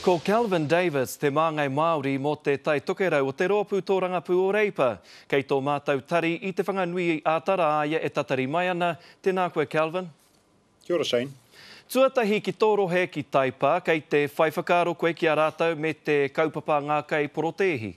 Ko Kelvin Davis, te māngai Māori mō te tai tokerau o te Roapū tō Rangapū o Reipa. Kei tō mātou tari i te whanganui ātara aia e tatari mai ana. Tēnā koe, Kelvin. Kia ora, Shane. Tuatahi ki tōrohe ki taipa, kei te whai whakaro koe ki a rātou me te kaupapa ngā kai Porotehi.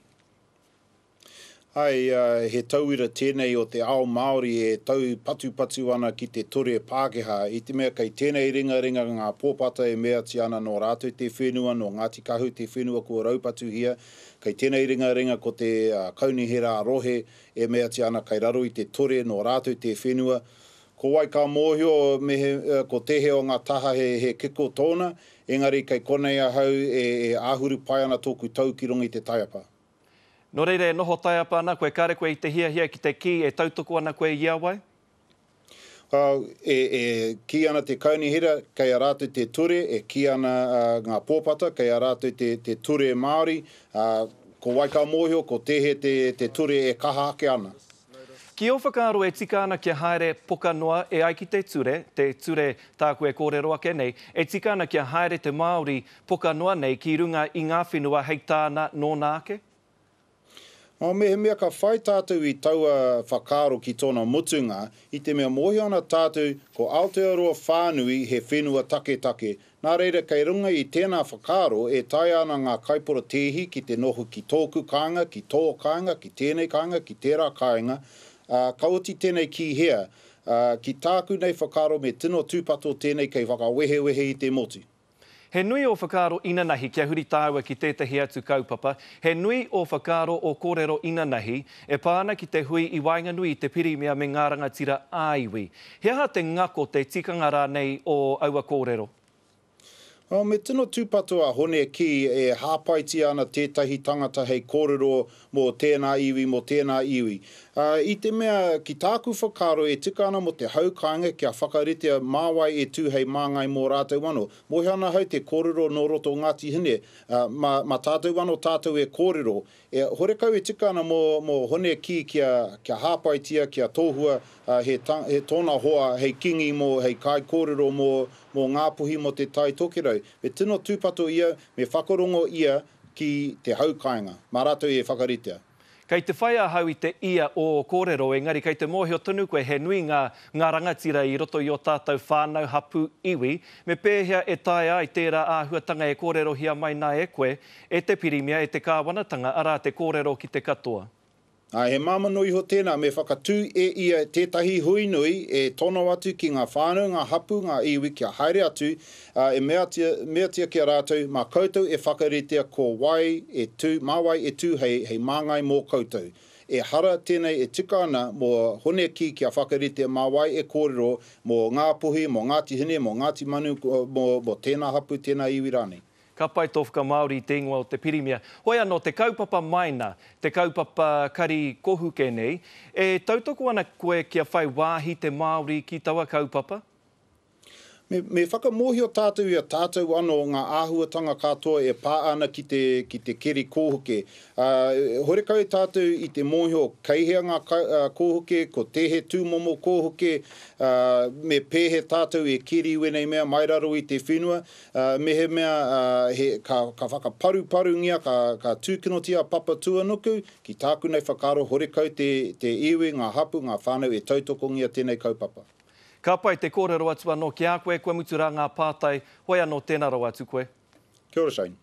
Ai, he tauira tēnei o te ao Māori e tau patu ana ki te tore Pākehā. I te mea kei tēnei ringa ngā pōpata e mea ti ana no rātou te whenua, no Ngāti Kahu te whenua kua raupatu hia. Kei tēnei ringa ko te kaunihera rohe e mea ti ana kei raro i te tore no rātou te whenua. Ko wai ka mōhio ko tehe o ngā taha he kiko tōna, engari kei konei ahau e āhuru pai ana tōku tau ki rongi te taiapa. No reire, noho taiapa ana, koe kare koe i te hia ki te ki, e tautoko ana koe i awai? Ki ana te kaunihera, kei a rātou te ture, e ki ana ngā pōpata, kei a rātou te ture Māori, ko wai ka mōhio, ko tehe te ture e kaha ake ana. Ki o whakaaro e tika ana kia haere poka noa e ai ki te ture tā koe kōrero ake nei, e tika ana kia haere te Māori poka noa nei ki runga i ngā whenua hei tāna nōna ake? Me mea ka whai tātou i taua whakaaro ki tōna mutunga, i te mea mohi ana tātou ko Aotearoa whānui he whenua take. Nā reira, kei runga i tēnā whakaaro e tai ana ngā kaipora tehi ki te noho ki tōku kāinga, ki tō kāinga, ki tēnei kāinga, ki tērā kāinga. Kauti tēnei ki hea, ki tāku nei whakaaro me tino tūpato tēnei kei whakawehe i te moti. He nui o whakaaro inanahi kia huri tāua ki tētahi atu kaupapa. He nui o whakaaro o kōrero inanahi e pāna ki te hui i Wainganui te pirimia me ngā rangatira āiwi. He aha te ngako te tikanga rā nei o aua kōrero? Me tino tūpato a hone ki e hāpaiti ana tētahi tangata hei kōrero mō tēnā iwi. I te mea ki tāku whakaro e tika ana mo te haukainga kia whakaritea māwai e tū hei māngai mō rātou wano. Mohi ana hau te kōrero no roto Ngāti Hine, ma tātou wano tātou e kōrero. Horekau e tika ana mō hone ki kia hāpaitia, kia tōhua, he tōna hoa, hei kingi mō, hei kai kōrero mō ngāpuhi mo te tai tokerau. Me tino tūpato ia, me whakarongo ia ki te haukainga. Mā rātou e whakaritea. Kei te whaia hau i te ia o kōrero, engari kei te mōhio tonu koe he nui ngā rangatira i roto i o tātou whānau hapu iwi, me pēhea e tae ai tērā āhuatanga e kōrero hia mai nā e koe, e te pirimia, e te kāwanatanga, arā te kōrero ki te katoa. He māmanu iho tēnā me whakatū e ia tētahi hui nui e tono atu ki ngā whānau, ngā hapu, ngā iwi kia haere atu e mea tia ki a rātou, mā koutou e whakaritea ko māwai e tū hei māngai mō koutou. E hara tēnei e tika ana mō hone ki kia whakaritea māwai e kōrero mō ngā puhi, mō Ngāti Hine, mō Ngāti Manu, mō tēnā hapu, tēnā iwi rānei. Ka pai tōwhaka Māori i te ingoa o te pirimia. Hoi anō, te kaupapa maina, te kaupapa kari kohuke nei, e tautoko ana koe kia whai wāhi te Māori ki taua kaupapa? Me whakamohio tātou ia tātou anō ngā āhuatanga katoa e pā ana ki te keri kōhuke. Horekau tātou i te mōhio keihea ngā kōhuke, ko tehe tūmomo kōhuke, me pēhe tātou e keri wenei mea mairaro i te whenua. Me he mea ka whakaparu ngia, ka tūkinotia papa tuanuku, ki tāku nei whakaro horekau te iwi, ngā hapu, ngā whānau e tautoko ngia tēnei kaupapa. Ka pai te kōrero atu anō ki a koe, koe mutu rā ngā pātai, hoi anō tēnā rau atu koe. Kia ora, Shane.